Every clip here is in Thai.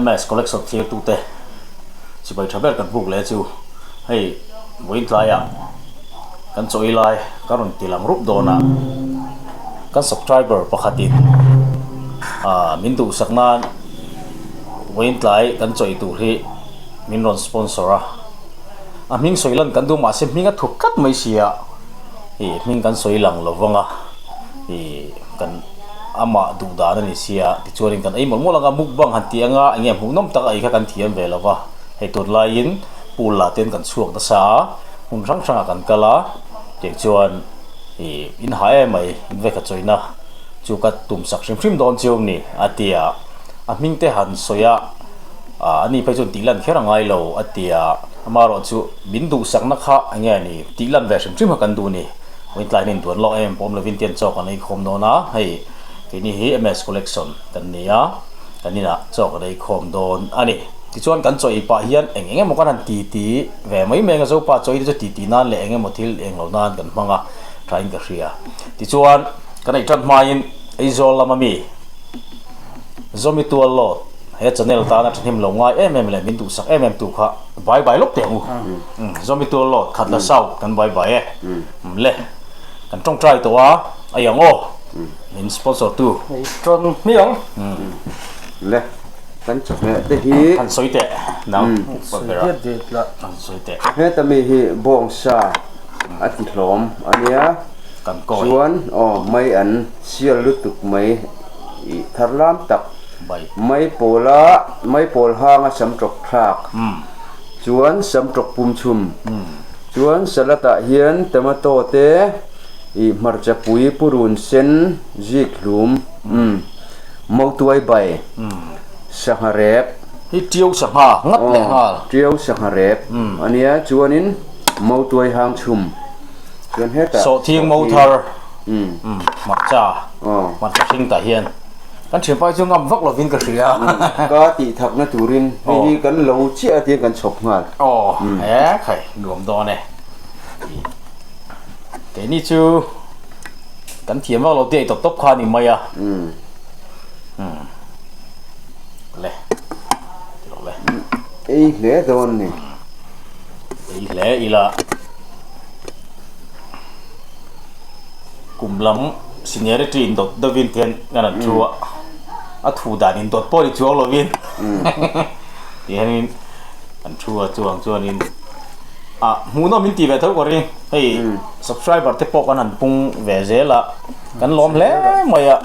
MS collection thiê tu te chỉ bởi thằng bé cần buộc lẽ chú hay với lại à cần chơi lại các bạn tìm làm group đó na cần subscriber pakhatin min tu sakna với lại cần chơi tu hi min non sponsor mình soi lần cần tu mà xem mình thuộc cắt mấy xia thì mình cần soi lần lovanga thì cần ama du da ni xia thì cho nên cần ấy một là mukbang han tianga anh em hùng nôm tak ai cần thiam về là va hay tụt lain pula ten cần suộc ta sa hùng răng răng cần kala để chuan thì in hai mai về cái chơi na chú cắt tụm sắc sim sim don chiu ni atia mình te han soya anh đi phải chọn tỷ lần khác là ngay lâu atia mà rồi chú biến đủ sắc nó khác anh em ni tỷ lần về sim sim mà cần đủ ni mình lại nên tuần lo em bom là viên tiền cho cái này không đó na hay cái này hi MS collection cái này á cái này là cho cái này không đồn anh ấy thì chọn cần chơi pa hiền anh em một cái hàng tí về mấy mấy cái số pa chơi thì cho tí nan lệ anh em một thiếu anh lâu nan cần mang à try cái gì à thì chọn cái này chọn mai ấy rồi làm gì zombie tua lót hết channel ta là channel lâu ngay em lại mình tu sắc em tu khác bye bye lúc tiền zombie tua lót khát là sao cần bye bye lệ cần trong trai tổ á ai ngô mình sponsor tu tròn mấy ông lệ cần chụp này để hi ăn sôi tệ nào ăn sôi tệ hết tầm hi bông sa ăn thịt lỏm anh nhá cần coi chuan mấy anh xia lút tục mấy thar lam tập mấy pol hang sắm trọc thạc chuan sắm trọc pum chum chuan salata hian tomato te marcha pui purun sen zik lum mau tuai bai saharep hi tiêu sang ha ngắt lẹ ha tiêu saharep ania chuanin mau tuai hang chum chuan heta so thiêng mau thar mặt cha mặt sinh tại hiền kan thiam pai chu ngam vak lovin ka ria ka ti thak na turin hi kan lo chia ti kan chop ngal khai nuam do ne cái này chú cần thiam vào lâu tiên tập tốc khoa thì mày à lẹ ấy lẽ don nè ấy lẽ ý là cùng lắm seniority in dot the win ten ngana chua a thu da in dot poli chuang lo win thì hắn an chua chuang in mu no min ti ve thau ko ri hey subscriber te pok an pung ve je la kan lom le maya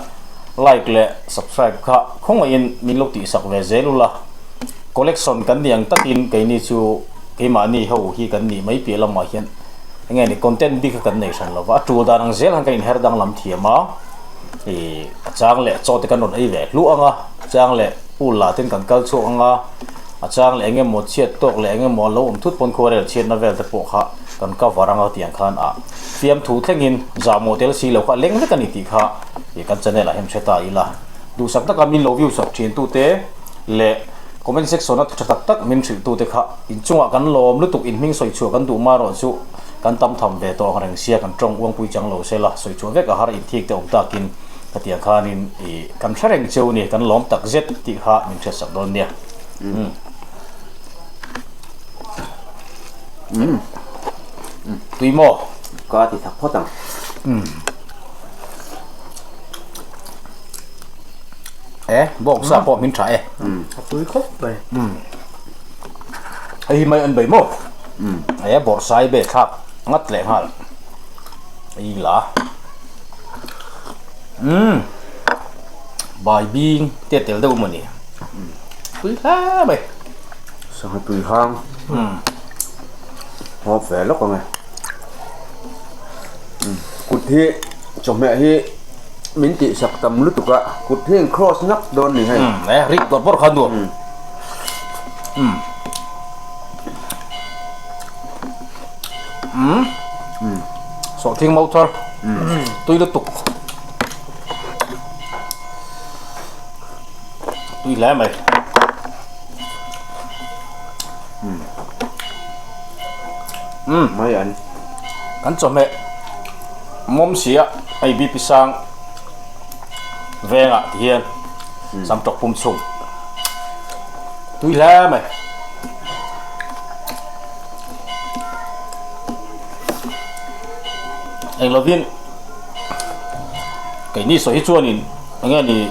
like le subscribe kha khong in min lo ti sak ve je lu la collection kan niang takin ke ni chu ke ma ni ho hi kan ni mai pi lam ma hian nghe ni content bi kan nei san lo wa tu da nang zel han kan her dang lam thiama e chang le cho te kan non ai ve lu anga chang le pu la ten kan kal chu anga achang le engem mo chiat tok le engem mo lo thut pon khore chiat na vel te po kha kan ka waranga tiang khan fiam thu thlengin za model si lo kha leng le kan ti kha e kan channel a hem cheta ila du sak ta min lo view sak thin tu te le comment section na thu tak tak min thil tu te kha in chunga kan lom lu tuk in ming soi chu kan du ma ro chu kan tam tham ve to rang sia kan trong wang pui chang lo se la soi chu ve ka har in thik te ok ta kin katia khanin e kan thareng cheu ni kan lom tak zet ti kha min che sak don nia tùy mò có thì thật phốt bông sa bông min trái túi khóc vậy ai mai ăn bảy mò bột sai bể khác ngắt lẹ hả ai là bài biên tiệt tiểu đâu mà nè túi khá mày sao tùy hang hộp về lúc rồi cụt hi cho mẹ hi mình chỉ sạc tầm lúc tục ạ cụt hi cross nắp đòn này hay rít bọt bọt khăn được sọ thiên mâu thơ tôi lúc tục tôi lẽ mày mấy anh kan cho mẹ mom sia ai bi pisang venga hian sam tok pum chung tui la mày anh lo viên cái ni soi hết chuan in anh nghe ni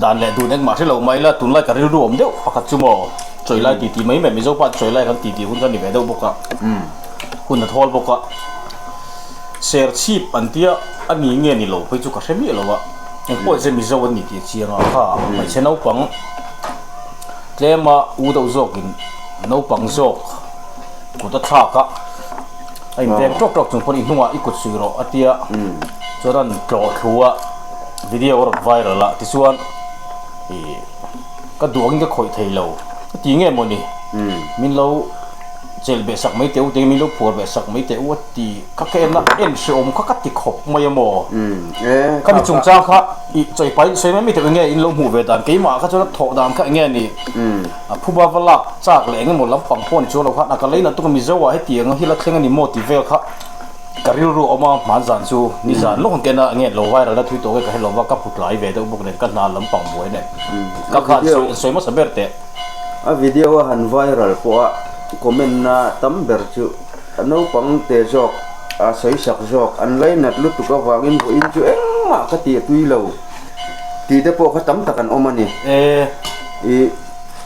đàn lệ tụi anh mà sẽ lâu mấy là tụi lại cả riu ruộng đâu hoặc là chum mò chơi lại tì mấy mẹ mình dâu bắt chơi lại cái tì hun cái này về đâu bốc à hun là thol bốc à share chip anh tia anh nghĩ nghe ni lâu phải chụp cái xem gì lâu à anh coi xem mình dâu anh nghĩ chia nó ha mày xem nấu bằng thế mà u đầu dọc nấu bằng dọc của ta thà cả anh đem trọc trọc chúng con in hoa ít cột sủi rồi à tia cho nên trò thua video rất viral là thì xuân thì cái đuông cái khối thầy lâu tiếng nghe một nè mình lâu chơi bể sạc mấy tiêu thì mình lâu phù bể sạc mấy tiêu thì các cái em sử dụng các cái hộp mấy mỏ các cái trùng trang khác chơi bay chơi mấy tiêu nghe in lâu mù về đàn cái mà các chỗ thọ đàn các nghe nè phù ba vợ lạc chắc lẽ cái một lắm bằng phone chỗ nào khác là cái lấy là tôi mình dâu hết tiếng khi là tiếng anh motivate khác cái riu ru mà màn dàn su ni dàn lúc cái nào nghe lâu vai là thui tổ cái lâu vào các phụ lại về đâu bốc này cái nào lắm bằng muối này các hạt soi mà sắp bể thế video han viral po comment na tam ber chu no pang te jok soi sak jok an lai nat lu tu ka wangin bo in chu ma ka ti tui lo ti te po ka tam takan omani e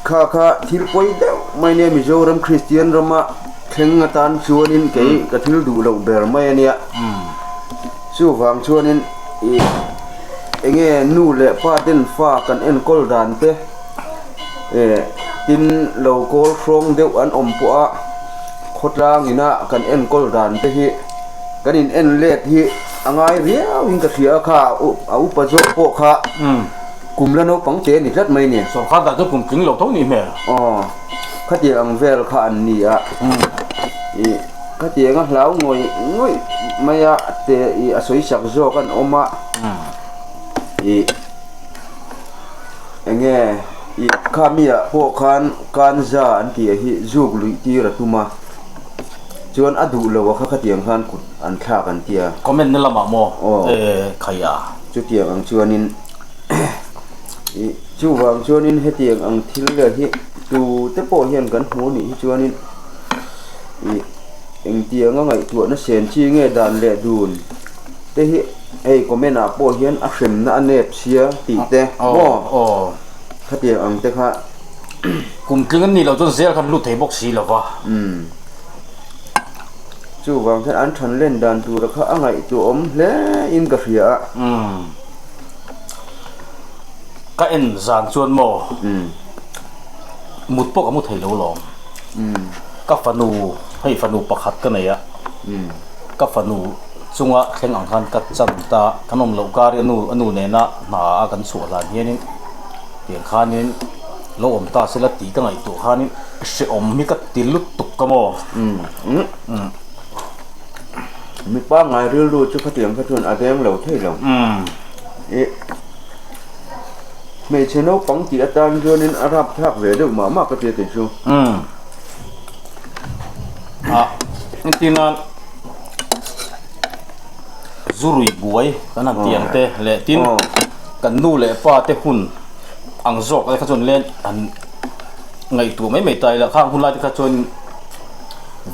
kha thil poi de my name is Joram Christian Rama theng tan chuanin ke ka thil du lo ber mai ania chu wang chuanin e enge nu le pa den fa kan en kol dan te tin lo kol from deuh an om po a khotlang ina kan en kol dan te hi kan in en let hi angai riau in ka thia kha au pa jo po kha kum la no pang te ni rat mai ni so kha da jo kum king lo thau ni me khát tiền ăn về khá ăn nỉ à, khát tiền ăn lão ngồi mày à, để soi sạc gió kan ôm à, anh nghe, kami à, bộ kan za anh thì hi zug lui ti ra tuma, chuan adu lo khát tiền han cút anh thak anh tia, comment nila mamo, kaya, chú tiền ăn chuan in, chú vàng chuan in hết tiền ăn thil le hi tu te po hian kan hmu ni chuanin eng tia nga ngai tu na sen chi nge dan le dun te hi ei comment a po hian a hrem na anep sia ti te mo khatia ang te kha kum tling ni lo ton zel kan lu thei bok si lova chu wang than an than len dan tu ra kha angai tu om hle in ka ria ka en zan chuan mo mut pok amu thei lo lom ka fanu hei fanu pakhat ka nei a ka fanu chunga thleng ang khan ka chan ta kanom lo kar anu ne na na kan chu la hianin tiang khanin lo om ta sela ti ka ngai tu khanin se om mi ka tilut tuk ka mo mi pa ngai ril ru chu khatiang kha chun adeng lo thei lo mày chơi nấu bóng chỉ tan cho nên Arab thác về được mà cái tiền tiền xu anh tin là zurui buai cái nào tiền te lệ tin cần nu lệ pha te hun ang zok cái chôn lên anh ngày tuổi mấy tay là khang hun lại cái chôn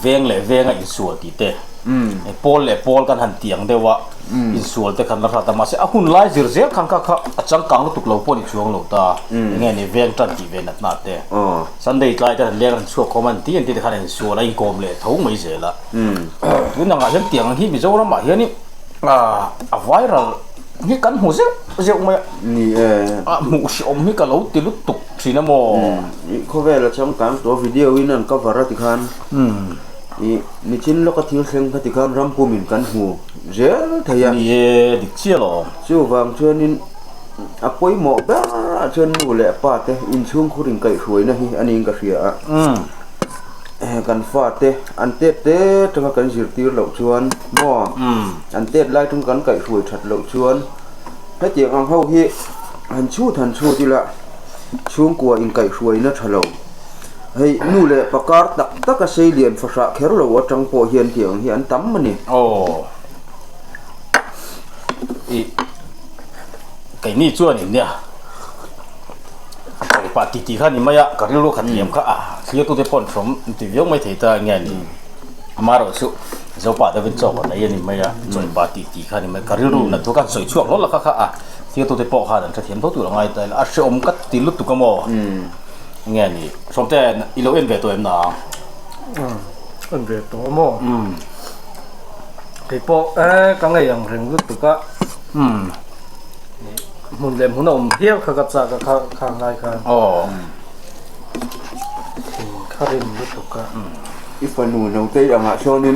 veng ngày sủa tí te Paul kan han tiang dewa in sual te kan la rata ma se a hun lai zir zel kan ka achang kang tuk lo pon chuang lo ta nge ni veng tan ti ve nat na te sunday tlai ta le kan chu common ti en ti khan en sual ai kom le thau mai zela tu na nga jan tiang hi bi zo ra ma hiani a viral hi kan hu zel ma ni mu si om hi ka lo ti lu tuk thina mo ko ve la chang kang to video in an cover ti khan ni chin lo ka thil thleng khati kan ram pu min kan hu zel thaya ni dik chia lo chu wang chuan in a poi mo ba chuan nu le pa te in chung khuring kai hruai na hi ani ka ria kan fa te an te tanga kan zir tir lo chuan mo an te lai tung kan kai hruai that lo chuan ta tiang ang ho hi han chu ti la chung kwa in kai hruai na thalo hei nu le pakar tak ka sei lian fa sa kher lo atang po hian tiang hi an tam mani cái ni chuan in nia ปฏิทินนี่ไม่อะก็เรื่องขัดเยี่ยมค่ะเที่ยวตัวเด็กปนสมที่ยังไม่ถือตาเงี้ยนี่มาเราสุเจ้าป่าเดินจอกอะไรนี่ไม่อะจนปฏิทินนี่ไม่ก็เรื่องนั่นตัวกันสวยช่วงนั้นละค่ะเที่ยวตัวเด็กปนค่ะนั่นจะเทียมตัวตัวไงแต่อาชีพอมกัดติลุตุกโมเงี้ยนี่สมแต่อีโลเอ็นเวตัวเอ็มนาอันเดียวตัวโม่ที่พอกังไงอย่างเร่งรู้ตุกะมุนเล่มหุ่นอมเที่ยวขับจากข้างไรกันอ๋อข้าเรียนรู้ตุกะอีฝันหนูน้องเต้ยังอ่ะช่วงนี้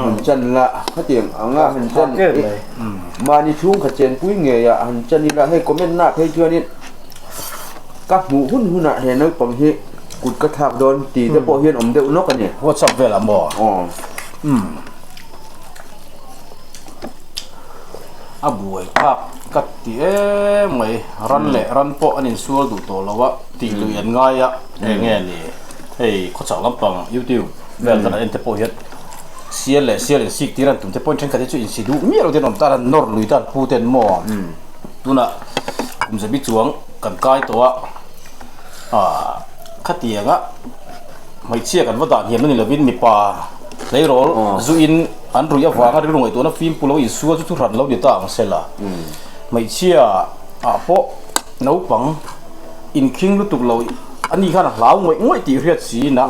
หันจันละเขาเตียงอ่ะหันจันมาในช่วงขจรปุ้ยเงยอ่ะหันจันนี่ละให้คอมเมนต์หน้าให้เชื่อนี่กับหมูหุ่นอ่ะเห็นน้อยปังเฮกุดกระถางโดนตีแต่พอเห็นอมเดือดนกกันเนี่ยว่าชอบเวลาหมออาบวยครับกัดที่ไม่รันเละรันโปอันนี้ส่วนดูตัวแล้วว่าตีลุยง่ายอ่ะเงี้ยนี่เฮ้ยเขาสั่งลำปังยูทิวเวลานั้นเอ็นเตโปเฮ็ดเสียเลยสิกที่รันตุ้มเตโปเช่นกันที่ช่วยอินสิดูมีเราเดินนำตาลนอร์ลุยตาพูดเต็นหม้อตัวน่ะผมจะบิดจวงกันใกล้ตัวขัดเตียงอ่ะไม่เชื่อกันว่าด่านเหี้ยมันนี่เราวินมีป่าเลยรอจูอินอันรู้ยาฟังอะไรรู้ไหมตัวนั้นฟิล์มปูเราอิสุวจุดรันเราเดือดต่างเสร็จละไม่เชื่อเพราะน้าปังอินคิงรู้ตุกเราอันนี้ขนาดเราง่วยตีเรียดสีนะ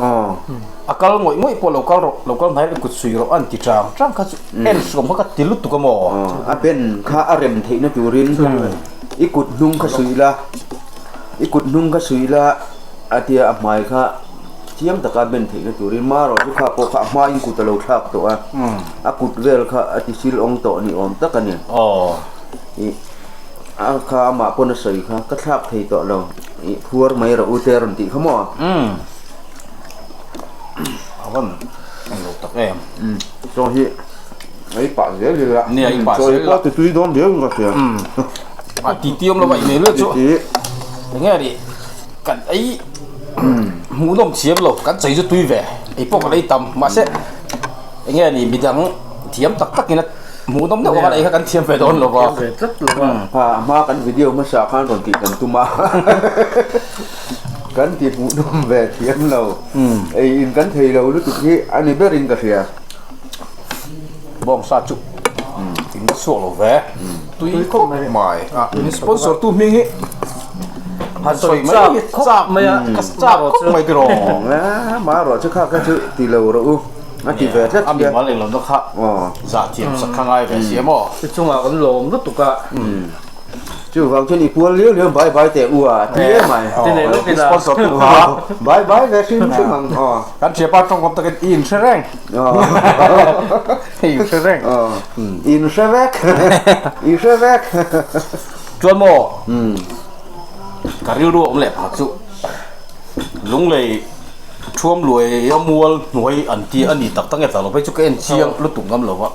อาการง่วยพอเราก็ไหนเรากุดสุยเราอันติจางข้าเอ็นสมเขาก็ติลุตุกโมเป็นข้าอารมณ์เทนจูรินอีกุดนุ่งข้าสุยละอีกุดนุ่งข้าสุยละอาเดียอับไม้ข้าเทียมตะการเป็นเทนจูรินมาเราที่ข้าพอข้ามาอินกุดตะลุทักตัวอากุดเวลข้าอติศิลองโตนี่อมตะกันเนี่ยข้ามาปนใส่ข้าก็ทักเทต่อเราพัวไม่เราอุเทรันติเขาหม้อเอาวันเราตักเองช่วงที่ไอ้ป่าเสียเลยละเนี่ยไอ้ป่าเสียละตุยโดนเดี๋ยวก็เสียตีเตียมเราไปในเรื่องจุอย่างเงี้ยดิกันไอ้หมูต้มเชียบเรากันใส่จะตุยแหวไอ้พวกอะไรต่ำมาเสร็จอย่างเงี้ยนี่มีทั้งเทียมตักนี่นะหมูต้มเนี่ยว่าอะไรกันเทียมไปโดนหรอวะมากันวิดีโอมาสาขันตอนตีกันตุมากันตีหมูต้มแหวเทียมเราไอ้อินกันเทเรารู้ตุที่อันนี้เบรินก็เสียบองซาจุถึงก็สู้เราแหวตุยก็ไม่นี่สปอนเซอร์ตู้มิงฮันสวยไหมจับไหมอ่ะจับก็ไม่กรองนะมาหรอจะข้าก็จะตีเราอู้อันที่เวทอันนี้มาเลยเราต้องข้าจะเทียมสักครั้งไอ้เวเสียมั้งช่วงอ่ะกันหลงรู้ตุกะจู่ฟังเช่นอีพวกเลี้ยวบายแต่อัวที่เลี้ยใหม่ที่ไหนลูกสปอนเซอร์ตู้ฮะบายแต่ชิมมังการเชียร์ป้าต้องกับตะกันอินเชอร์แรงอินเชอร์แรงอินเชอร์แรกจวนโม่การรู้อมเล็บหักสุลุงเลยช่วมรวยยามัวหน่วยอันที่อันนี้ตักตั้งแต่เราไปจุกเอ็นเชียงลุตุ่มกำเหลวะ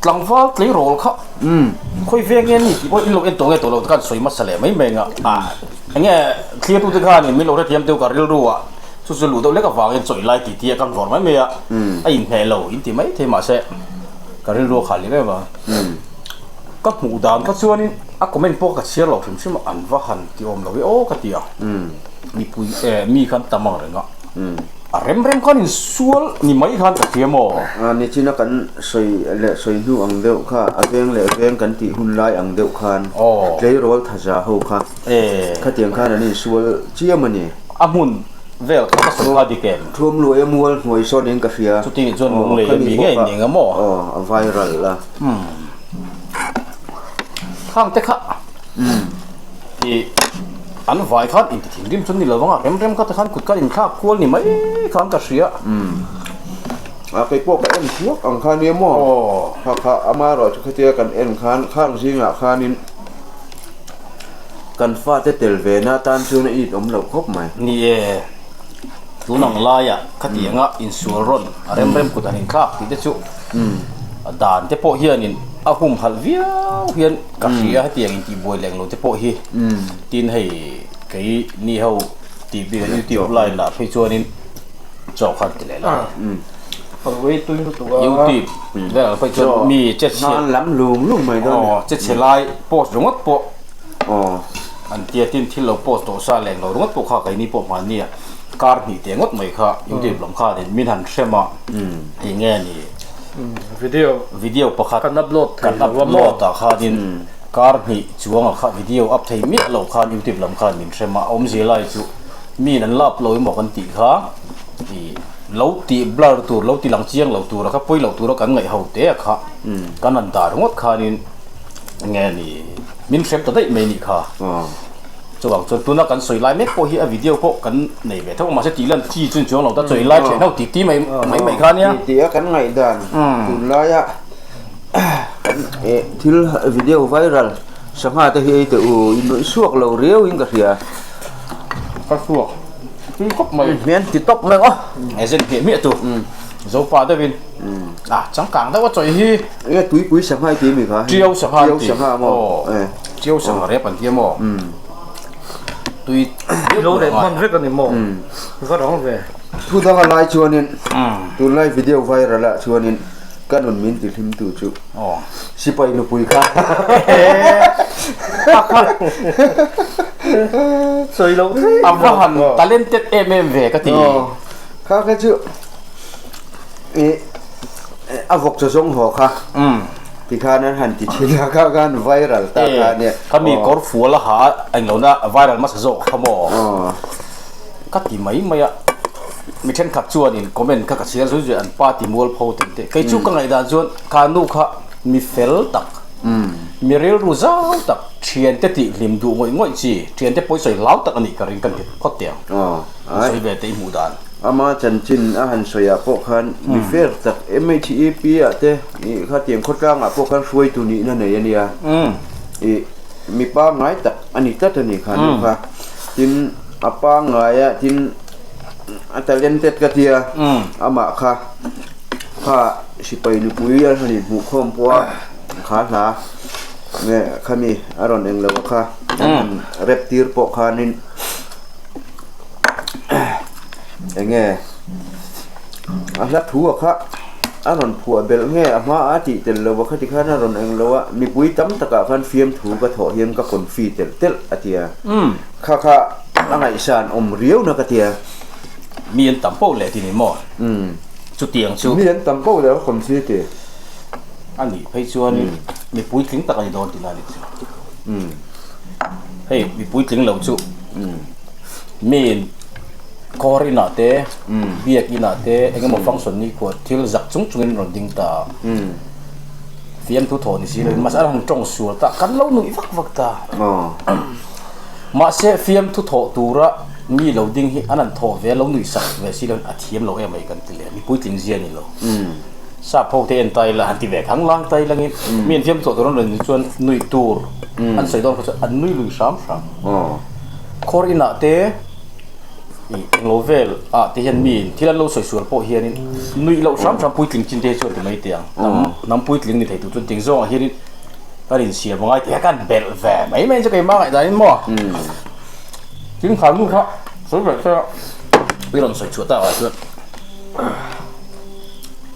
หลังฟ้าคลีโรลครับค่อยเฟี้ยงเงี้ยนี่ที่พออินโลเอ็นตัวเงี้ยตัวเราการสวยมัสเลไม่เมงอ่ะอย่างเงี้ยเคลียร์ตัวที่ข้านี่ไม่เราได้เทียมเดียวกับเรื่องรู้อ่ะสุดๆตัวเล็กกับฟังเอ็นสวยไล่ตีเทียกันฟอร์ไม่เมย์อ่ะไอ้อินเพลโลอินที่ไม่เทมาเสะกับเรื่องรู้ขาดเลยมั้งก็หมูดานก็ส่วนนี้ก็ไม่พอกับเชียร์เราถึงชื่อมาอันว่าหันที่อมเราโอ้ก็ตีอ่ะมีปุยมีขันตามังเลยเนาะเริ่มกันส่วนนี่ไม่ขันกับเทียมอ่ะนี่ชินะกันสวยดูอังเดียวค่ะเรื่องเรื่องกันที่หุ่นไล่อังเดียวคันเจอรอลทัศน์เขาค่ะข้าเตียงข้านี่ส่วนเชี่ยมันนี่หุ่นเวลก็สวัสดีแกมทุ่มรวยมัวหน่วยโซนเองกับเฟียสุดที่จนมุงเลยมีเงี้ยนี่งั้นมั้งไวรัลละข้างเตะข้าที่อันไฟขันอินที่ริมชนนี่เราว่าเริ่มก็ตะขันขุดกันอินข้าควรนี่ไม่ขันกระเสียไปพวกกันเอ็นพวกอังคารเนี่ยมั้งข้าอามาเราจะเจอกันเอ็นขันข้างซิงอ่ะข้านินกันฟาดเตลเวน่าตานชูนอีดอมเราครบไหมนี่ตัวหนังลายอ่ะขัดยังอ่ะอินสูรอนเริ่มขุดอันอินข้าที่จะชุด่านเตโปเฮียนินหุ่มหัลเวียเฮียนกระเสียให้เตียงอินที่บวยแหลงลงเตโปเฮีตีนให้ไก่นี่เขาตีบีกันตีออฟไลน์ละไปชวนนินจอกขัดเลยละฝั่งเวตุยตัวยูทีแล้วไปชวนมีเจ็ดเชียนล้ำลุงไม่ได้เจ็ดเชียร์ไลน์โพสต์ลงวัดโป อันเตียตินที่เราโพสต์ตัวซาแรงเรารู้ว่าพวกข้าไอ้นี่พวกมันเนี่ยการหนีเตียงดไม่ค่ะอยู่ที่ลำค่าเนี่ยมีหันเชื่อมาอย่างเงี้ยนี่วิดีโอประคัด กันอัพโหลด กันอัพโหลดต่อค่าดินการหนีช่วงค่าวิดีโออัพไทยมีเราค่าอยู่ที่ลำค่านี่เชื่อมาอมเสียไรจู่มีนั้นลับเราหมอกกันตีค่ะที่เราตีบลาตัวเราตีหลังเชียงเราตัวแล้วครับปุ้ยเราตัวแล้วกันไงเขาเตะค่ะกันนันตาทั้งหมดค่านี่เงี้ยนี่มินเชื่อตัวได้ไม่นี่ค่ะจะบอกจนตัวนักกันสวยไล่ไม่พอที่วิดีโอพวกกันในเวทถ้ามาเสียจีเล่นที่จนช่วงเราตัดสวยไล่เช่นเราตีไม่ค่าเนี่ยตีกันไงด่านตุนไล่อะที่วิดีโอไวรัลสังหารที่ไอ้ตัวอินโดสวกเราเรียวอินกับเสียก็สวกที่ก็ไม่เมียนติดตบเลยอ๋อไอ้เส้นเหี้ยมีตัวโซฟาได้วินจังกังได้ว่าใจฮีตุ้ยสังหารตีมีค่ะเจียวสังหารมั้งเจียวสังหารเรียบปันเทียมั้งตุ้ยเราเด็กมันเรียกกันนี่มั้งก็ร้องเลยทุกท่านไลฟ์ชวนนี่ตุนไลฟ์วิดีโอไวรัลละชวนนี่กันอุ่นมินติดทิมตู่จุสิไปนุปุยค่ะสวยแล้วอับว่าหันตาเล่นเต็ดเวก็ทีข้าแค่ชื่ออวกจะส่งหัวค่ะที่ข้านั้นหันติดชิ้นข้ากันไวรัลตาข้าเนี่ยเขามีกอล์ฟฟัวละหาไอ้เราน่ะไวรัลมาสะโจขโมก็ทีไม่อะมีเช่นขับชวนนี่คอมเมนต์ก็กระเชียร์สุดๆอันป้าติมัวพอเต็มเตะใครชุกกันไงด่าชวนคานุค่ะมีเฟลตักมีเรียลรู้จ้าตักเชียนเตติลิมดูง่อยจีเชียนเตปอยใส่ล้าวตักอันนี้กันกันเด็ดก็เตียงใส่แบบเตะหมูดานอามาจันจินอาหารสวยพวกคันมีเฟลตักMHEPอ่ะเต้นี่ข้าเตรียมโคตรกลางอ่ะพวกคันช่วยตัวนี้นั่นเนี่ยเนี่ยมีป้าไงตักอันนี้ตัดตัวนี้ค่ะนี่ค่ะจินอาป้าไงอ่ะจินอัตเล่นเต็ดกระเทียอามาค่ะข้าสิไปนุปุยอันนี้บุคคลเพราะขาหนาเนี่ยข้ามีอารมณ์เองเลยว่าค่ะเร็บตีร์ปกขานินอย่างเงี้ยอาถูกค่ะอารมณ์ผัวเบลเงี้ยมาอาทิตย์เต็มเลยว่าข้าที่ข้าอารมณ์เองเลยว่ามีปุยตั้มตะกะคันฟิล์มถูกกระถอเฮียมกับคนฟีเต็ลอาทิตย์ข้าอะไรสารอมเรียวนะกระเทียมีอันต่ำโป้เลยทีนี้มั้งจุดเตียงชูมีอันต่ำโป้แล้วคนเสียเตะอันนี้ให้ชวนมีปุ้ยถึงตะกันโดนที่นั่นเลยเฮ้ยมีปุ้ยถึงเหล่าชูมีคอรินาเตะเบียกินาเตะเอ็งก็มาฟังส่วนนี้ขวดที่เราจักจุงเงินรอนดิ้งตาเฟียนทุกโทนี่สิเลยมาสารหังจงสัวตากันเล่าหนุ่ยฟักตามาเสเฟียมทุกโทตัวละมีเราดิ้งอันนั้นโทเวลเราหนุ่ยสักเวสิเราอาเทียมเราเอ็มไม่กันติเลยมีปุ้ยถึงเสียนี่เราทราบพวกที่เอ็นไตละหันที่แบกข้างล่างไตละงี้มีเฟียมตัวนั้นเลยส่วนหนุ่ยตัวอันใส่ดอนเขาจะอันหนุ่ยลุยซ้ำคอรินาเตโลเวลที่เห็นมีที่เราสวยๆพวกเฮียนี่นุ่ยเราซ้ำปุ้ยถึงจินเตส่วนที่ไม่เตียงน้ำปุ้ยถึงนี่ไทยตัวจนจริงซ่องเฮียนี่ก็เรียนเสียบางไอ้ที่กันเบลแฝงไม่จะเก่งมากไอ้ได้มั้งถึงขาลูกเขาสวยแบบเช่ไปลองใส่ชุดตาอะไรชุด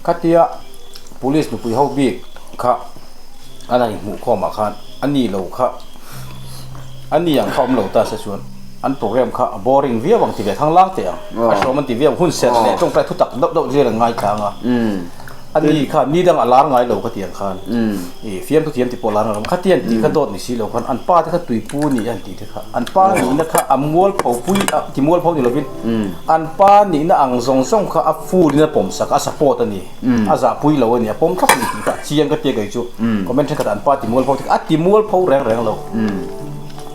คัดเดีย police นุปุยเขาบีกค่ะอันนี้หมู่ข้อมาคันอันนี้เราค่ะอันนี้อย่างเขาเราตาเสียชวนอันโปรแกรมค่ะ boring เวียบางทีเวียทางล่างเตียงอันสองมันทีเวียหุ่นเสร็จเนี่ยต้องไปทุตักดบเรื่องง่ายจังอ่ะอันนี้ค่ะนี่ดังอลาร์ง่ายเราก็เตียงคันเฟียมทุกเทียมที่โปรลาร์เราคัดเตียนที่ขัดโดดนี่สิเราคันอันป้าที่ขัดตุยปูนี่อันที่ค่ะอันป้านี่นะคะอันมัวเผาปุยที่มัวเผานี่เราวินอันป้านี่นะอังส่งค่ะอัฟูนี่นะผมสักอัสปอร์ตนี่อาจะปุยเราเนี่ยผมทับนี่ค่ะเชียงก็เตียงกันจู่คอมเมนต์ให้กันอันป้าที่มัวเผาที่อันที่มัวเผาแรงเรา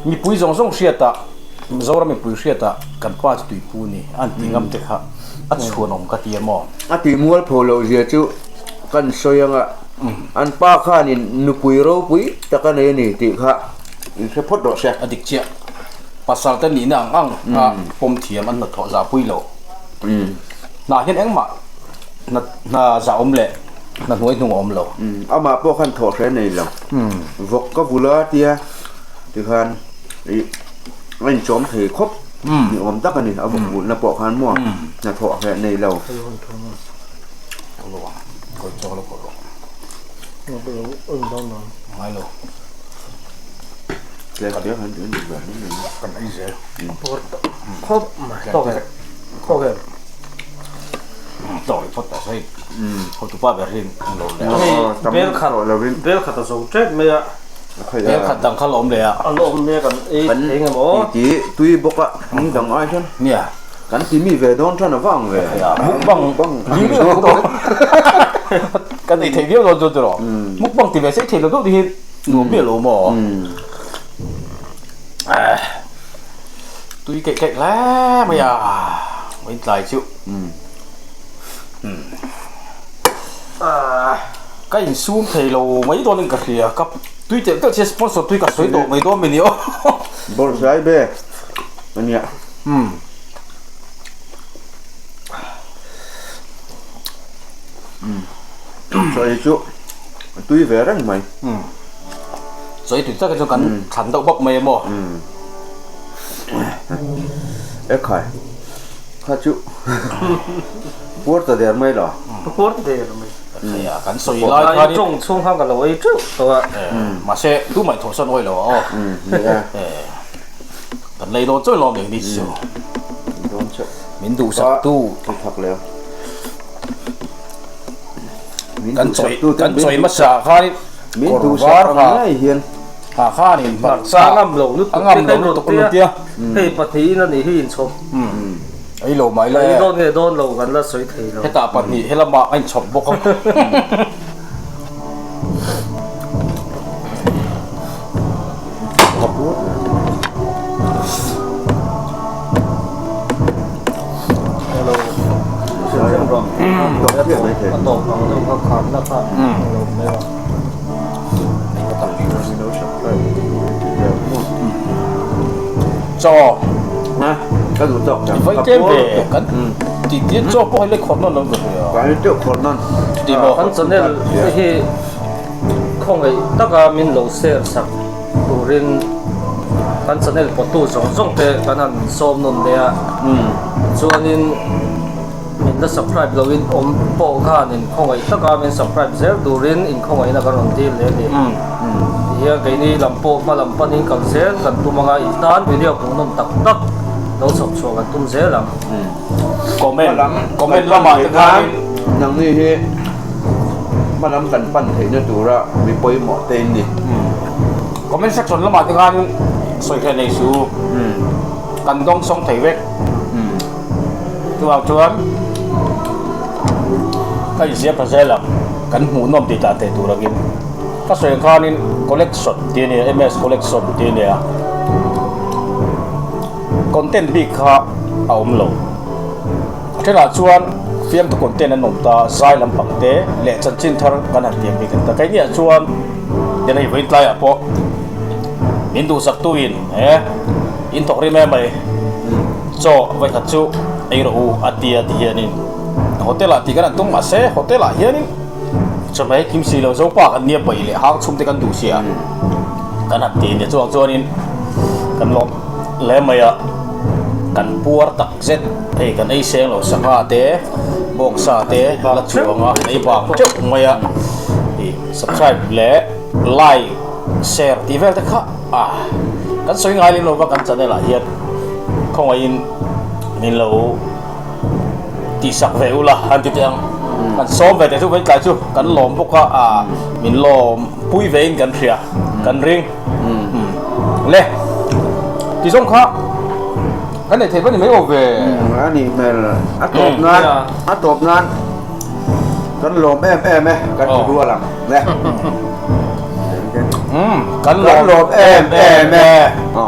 มีปุยส่งเสียตาเราเราไม่ปุยเสียตากันป้าที่ตุยปูนี่อันที่งำเด็กค่ะอันชวนอมกเตียมออันที่มัวเผาเราเสียจู่กันสวยงะอันป้าข้านี่นุปุยเราปุยแต่กันนี่ติค่ะนี่แค่พดดอกเสียอดิกเจียภาษาตะนี่นะอังผมเทียมอันนัดถอดปุยเราน่าเห็นเอ็งมาน่าจะอมเละน่าหน่วยหนุ่มอมเราเอามาพวกขันถอดแค่นี้เราวกก็บุลาเตียที่ขันไม่จอมถือครบนี่อมตักกันนี่เอาบุลน่าปอกขันมั่วน่าถอดแค่นี้เราก็จอแล้วก็ลงเราไปเอาต้องนอนไม่หรอก เดี๋ยวหันดูแบบนี้นึง กันไอ้เสีย porta hop ma toke toke ต่ออีกพอแต่ใช่เขาถูกป้าแบบริงลงแล้ว bel khat เราวิน bel khat so trek me ya เลี้ยงขัดดังขลมเลยอ่ะ alom me kan e eng mo ตีตุยบกอะมึงดังอ้อยฉัน เนี่ย กันที่มีเวดอนฉันว่างเว มุกบังลิงเรื่องตัวกันไอ้เทียบเราตัวตัวมุกบังตีแบบใช่เทียบเราตัวที่หนุ่มเบี้ยหล่อหมอตุยเก่งๆแล้วไม่อ่ะไม่ตายชิวcái hình zoom thì lâu mấy đôi lên cả kìa cấp tuy tiện các chiếc sponsor tuy cả suối độ mấy đôi mình yếu บอลซ้ายเบ้อันเนี้ยใส่ชุตุยเวรันไหม 所以對真係做緊陳到北味麼？เอ๊ะใครข้าชุปวดตัวเดียวไม่หรอ porta de me 係啊，緊碎拉佢 ai 啲， trong chung ha ka lo e chu to wa 嘛些都咪逃生開咯哦， นี่ไง 緊嚟到追落嚟啲少， โดนเช็ด 面度實都 ถูกทักแล้ว 緊碎乜啥開， มินดูสักง่ายเฮียน 下下年 ma 白 sa 沙 ngam lo lu 啱啱到讀嗰啲啊， hey pati na ni hin chop 哎路咪 lai 咧， don nge don lo kan la soi thei lo 一打白熱，一粒麥哎重卜咁， ขับรถ hello เสียงร้อง ตกเที่ยวไหนเถอะ ตกเอาเลยก็ขาดแล้วครับลมไม่ว่า 做 นะก็ดูจบจาก phải chế về緊，直接做不係你可能諗到佢啊， การเจ้าคนนั้น 對冇？ kan chân ne hi khong ei taka min lo ser sak turin kan chân ne potu zong zong te kan an som non le a chuanin min la subscribe lo in om po khan in khong ei taka min subscribe zer turin in khong ei na kan on til le le hiya cái ni lampo ma lampan in kan zer kan tu manga itan video kung non tak tak lo chok chok kan tum zer lang comment lama dengan นังนี่เฮมาล้ำกันปั้นเห็นตัวละมีปอยหมอเต็นนี่ comment section lama dengan soi khen này su cần đông song thầy vết tu học chuan cái gì phải dễ lắm cần muốn nom thì ta thể tu lagi các soi khan in collection tiền này ms collection tiền này content big kha aum lo thế là chuan phim tu content anh nôm ta sai làm bằng thế lệ chân chín thar cái này tiền big ta cái này chuan cái này với lại à po in tu sak tu in thok ri me mai cho vai khat chu ai ro atia hianin hotel ati kan tung ma se hotel a hianin chamai kim si lo zo pa kan nia pai le hang chum te kan du sia kan at ti ne chuang chuanin kan lo le mai a kan puar tak zet ei kan ei seng lo sanga te bong sa te la chuanga ei bang chuk mai a subscribe le like share ti vel te kha kan soi ngai lo ba kan channel a hian không ai nên lâu ti sak ve ula han ti tiang kan som ve te chu ve kai chu kan lom bok a min lom pui ve in kan thria kan ring le ti song kha kan ne the ba ni mai o ve อันนี้แม่ละอัดตบนานอัดตบนานกันลมแอมไหมกันดูอะไรเนี่ย kan lom em em อ๋อ